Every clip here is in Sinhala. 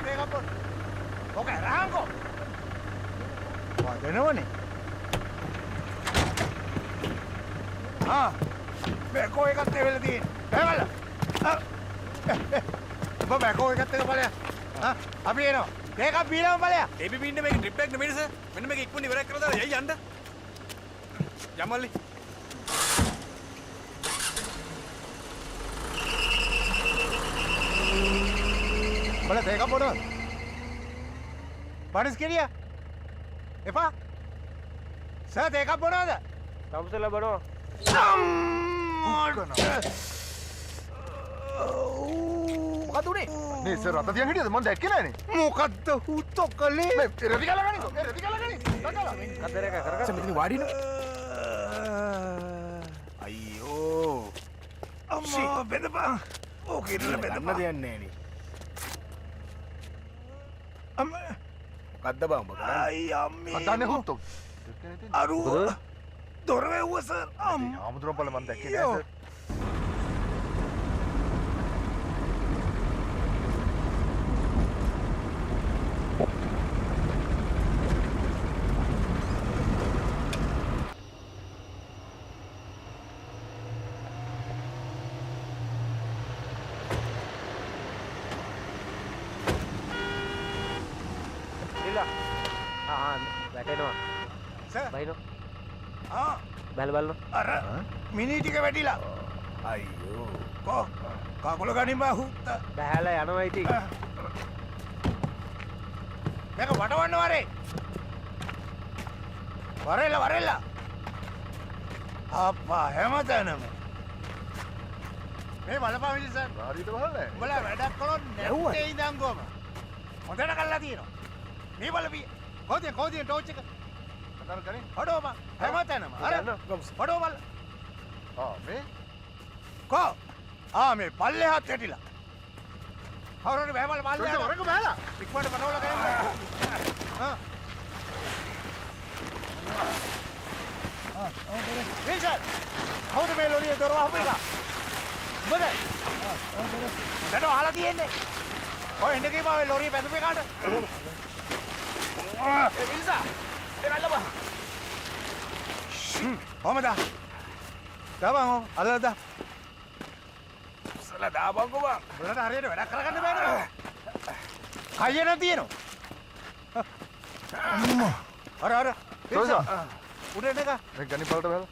ඒක පොඩ්. ඔක රාංගෝ. වදනවනේ. බැකෝ එකත් එවෙලා තියෙන්නේ. බැවල. ඔබ බැකෝ එකත් එක බලය. අපි එනවා. මේකක් බීලම බලය. ඒබි බින්න මේක ට්‍රිප් එකක් නෙමෙයි සර්. මෙන්න මේක ඉක්මනින් ඉවරයක් කරලා දාලා යයි යන්න. යමල්ලි. බලය මේක පොඩ. පානිස් කෙලියා. එපා. සර් මේක පොඩද? තමුසල බඩෝ. මොකද උනේ? නේ සර් රත තියන් හිටියද මම දැක්කේ නෑනේ. මොකද්ද හුත්තෝ කලේ? මේ රෙදි ගලගනිකෝ. රෙදි ගලගනි. දකලා. කතරක කරගන්න. මෙතන වාඩින. අයියෝ. අම්මා බෙදපන්. ඕක ඉරලා බෙදපන්. දෙයක් නෑනේ. අම්මා මොකද්ද බං ඔබ කරන්නේ? අයි අම්මේ. අදන්නේ හුත්තෝ. අරු දොර වැව්වා සර්. ආමුදුරන් බල මම දැක්කේ නෑ සර්. වැටෙනවා සර්. බයිනෝ බැල බලන්න අර මිනි ටික වැටිලා. අයියෝ. කෝ කකුල ගනින් බා හුත්ත. බැහැලා යනවා ඉතින්. මේක වටවන්න වරේ. වරෙල්ලා. අප්පා හැමතැනම. මේ බලපන් විදි සර්. හරියට බලන්නේ. උඹලා වැඩක් කළොත් නැත්තේ ඉඳන් ගොම. හොඳට කල්ලා තියෙනවා. මේ බලපිය. කොහොදිය ටෝච් එක. කතාර කරේ. හඩෝ මං හැමතැනම. අර හඩෝ බල. මේ කෝ මේ පල්ලෙහාත් වැටිලා. කවුරුහරි බෑමල් පල්ලෙහාට. වරක බෑලා. ඉක්මනට පටවලා ගන්න. විල්සන්. කවුද මේ ලොරියේ දොර වහපේලා? මොකද? දැන් අහලා තියෙන්නේ. ඔය එන්න කීපා ඔය ලොරිය බැඳපේ කාට? විල්සන්. එරල්ල බා. කොහමද? දාබන් අල්ලලා සලා දාපන්කෝ බං. බලන්න හරියට වැඩක් කරගන්න බෑනේ. කය නැතිනෝ. අර සෝසා. උඩට එක. මේ ගනි බලට බැලලා.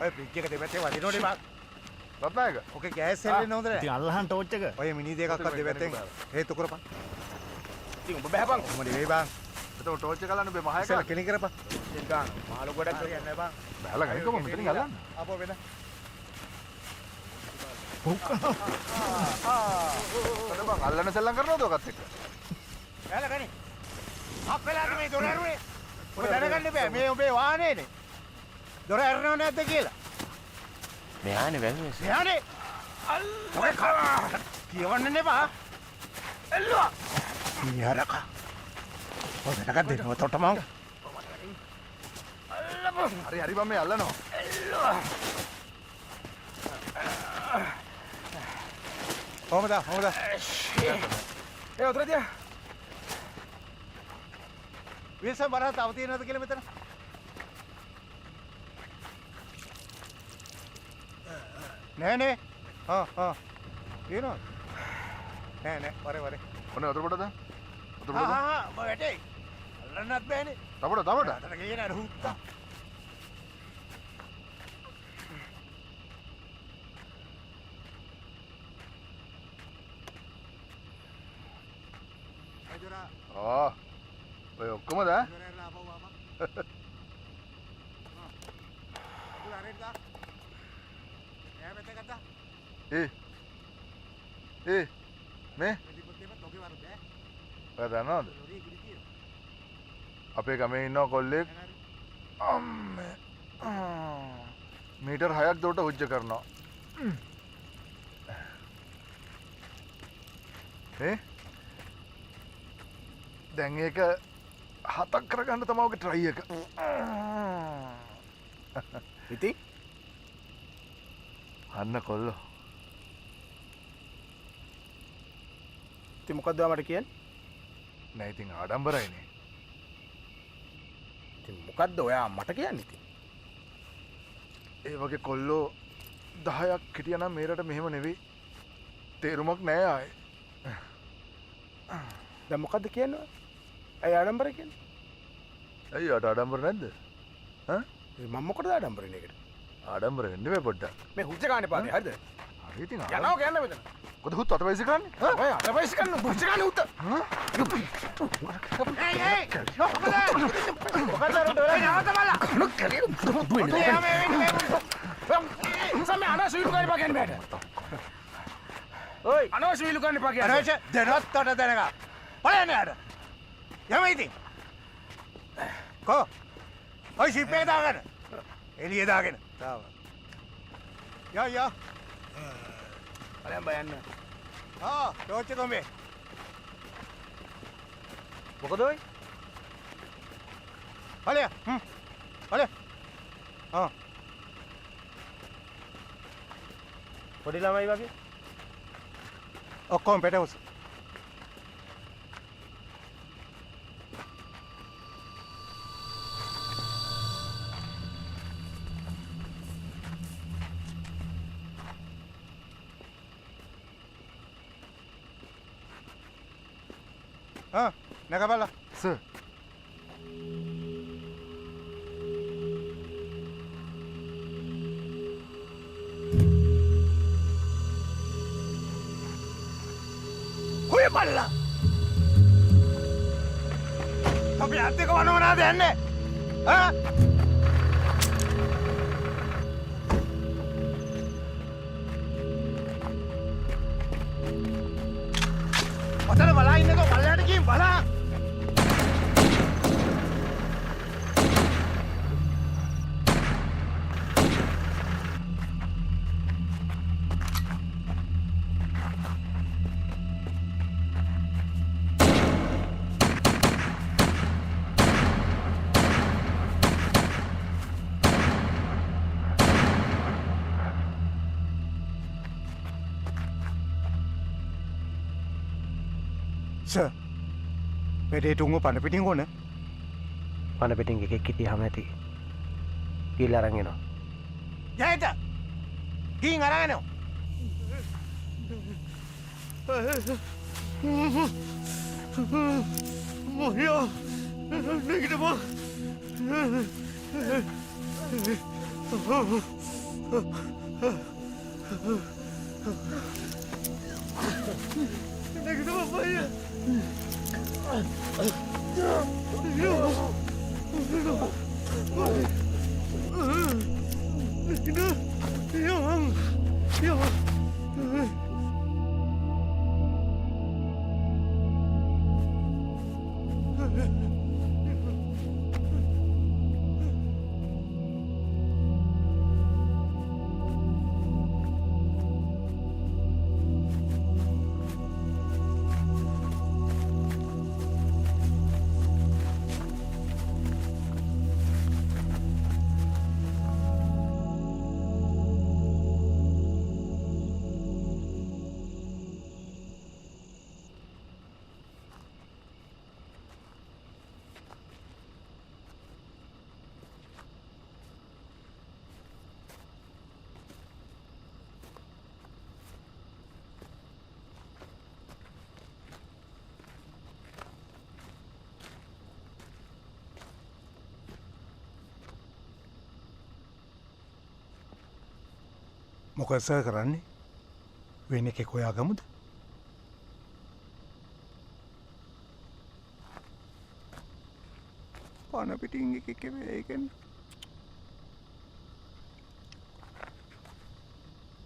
ඔය බ්‍රිජ් එක දෙපැත්තේ වදිනෝනේ බං. රත්නායක. ඔකේ ගෑස් එල්ලෙන්නේ හොඳ ඉතින් නෑ. අල්ලහන් ටෝච් එක. ඔය මිනි දෙකක්වත් දෙපැත්තෙන් හේතු කරපන්. ඉතින් ඔබ බහැපන්. කොහොම නෙවෙයි බං. එතකොට ටෝච් එක ගලන්න බෑ මහයක. ඉස්සෙල්ලා කෙනි කරපන්. ඉතින් ගන්න. මාළු ගොඩක් හරියන්නේ නෑ බං. බැලලා ගනිකෝ මෙතනින් ගලන්න. ආපෝ වෙන. බං අල්ලන සෙල්ලම් කරනවද ඔකත් එක්ක? බැලලා ගනි. අප්පලාට මේ දොර ඇරුවේ. ඔබ දැනගන්න බෑ මේ ඔබේ වාහනේනේ. දොර ඇරනව නැද්ද කියලා. මෙයානේ වැන්නේ. මෙයානේ. ඔය කියවන්න එපා. එල්ලුවා. ඉහරක. ඔය දැනගන්න දෙන්න ඔතට මං. හරි බං මේ අල්ලනවා. කොහමද? ඒ උතර තියා. විල්සන් බලන්න තව තියෙනවද කියලා මෙතන? නෑ. තියෙනවද? නෑ. වරේ. ඔන්න වතුර පොඩද? වතුර පොඩද? මම වැටේ. අල්ලන්නත් බෑනේ. තපඩ. අතට ගියේ නෑ හුත්තා. ඔය ඔක්කොමද? මේ ඔය දන්නවද? අපේ ගමේ ඉන්න කොල්ලෙක් අම්මේ මීටර් 6ක් දුරට උජ්ජ කරනවා. දැන් ඒක 7ක් කරගන්න තමයි ඔගේ try එක. ඉතින් අන්න කොල්ලෝ. ඉතින් මොකද්ද මට කියන්නේ? නෑ ඉතින් ආඩම්බරයිනේ. ඉතින් මොකද්ද ඔයා මට කියන්නේ ඉතින්? ඒ වගේ කොල්ලෝ 10ක් හිටියනම් මේ රට මෙහෙම නෙවෙයි. තේරුමක් නෑ ආයේ. දැන් මොකද්ද කියන්නේ? ඇයි ආඩම්බර කියන්නේ? ඇයි යට ආඩම්බර නැද්ද? ඈ? මම මොකටද ආඩම්බර වෙන්නේ ඒකට? ආඩම්බර වෙන්න බෑ පොඩ්ඩක්. මේ හුස්ස ගන්න පානේ හරිද? හරි ඉතින් යනවා කියන්න මෙතන. කොහොද හුත් අතවයිස කරන්නේ? ඈ? ඔය අතපයිස් ගන්න හුස්ස ගන්න උත. ඒයි මොකද? මොකද රට වල යවත බලා. කන කරිය දුන්නේ. සමේ අනවශ්‍ය විලු කරේ පාගෙන බෑට. ඔයි අනවශ්‍ය විලු කරන්න පාගෙන. අනවශ්‍ය දෙනොත් තොට දෙනක. බලන්න යාර. යම ඉතින්. කො? ඔයි ෂිප් එක දාගන්න. එළිය දාගෙන. තාම. යා. බලන්න බයන්න. ටෝච් එක කොම්බේ. මොකද ඔයි? බලය. බලය. පොඩි ළමයි වගේ. ඔක්කොම පෙටවුස්. නැගබලා. සර්. හොය බල්ලා. අපි අද්දක වනවනාද යන්නේ? ඈ? ඔතන බලා ඉන්නකෝ පල්ලයට ගිහින් බලන්න. Sir, pwede tungo panapiting ko na. පන පිටින් එකෙක් හිටියාම ඇති. ගිහලා අරන් එනවා. Jahita! Ging arano! Moya! Negative mo! Negative mo pa yan! මොකද සර් කරන්නේ? වෙන එකෙක් හොයාගමුද? පන පිටින් එකෙක් ඒකෙන්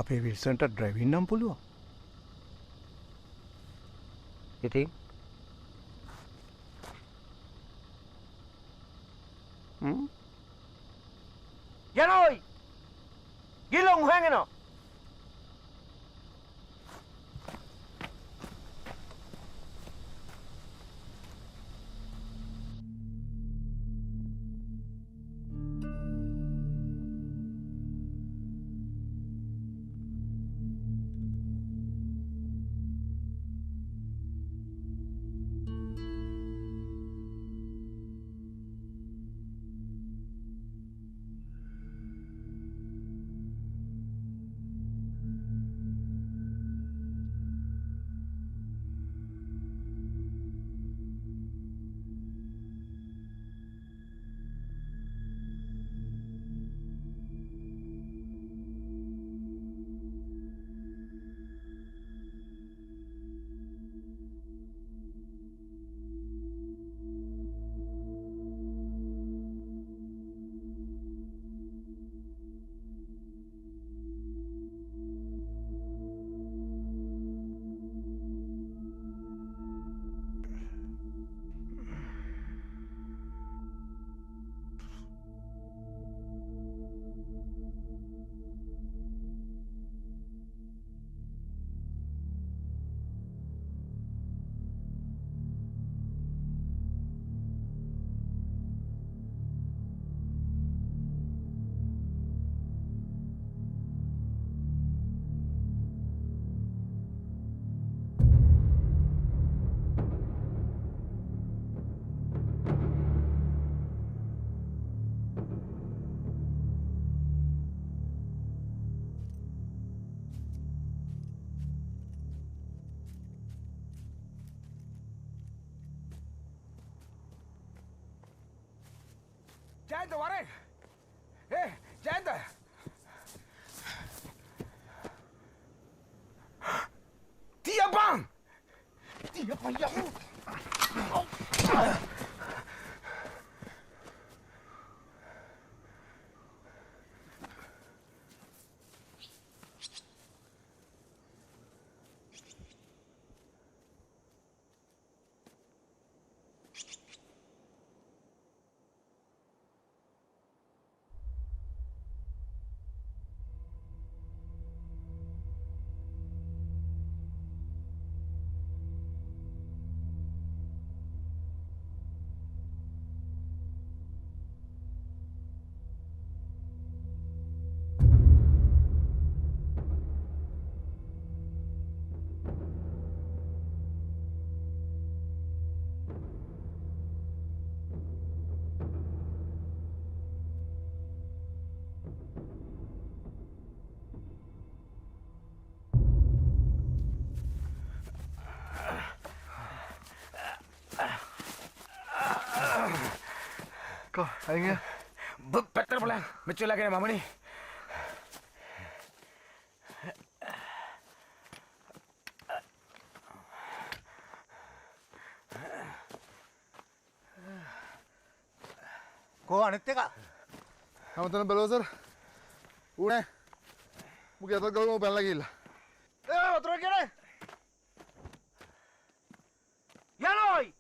අපේ විල්සන්ට ඩ්‍රයිවිං නම් පුළුවන්. ඉතින් යනෝයි ගිලොන් හොයගෙනවා. ජයන්ත වරේ ජයන්ත තියපන් යමු Kau, aingnya. පැත්තට බලන්න මෙච්චරලාගෙන මමනේ කෝ අනිත් එක Amatana below, sir. Une. Muke atat galu mo penla gilla. වතුර කියන්නේ යනෝයි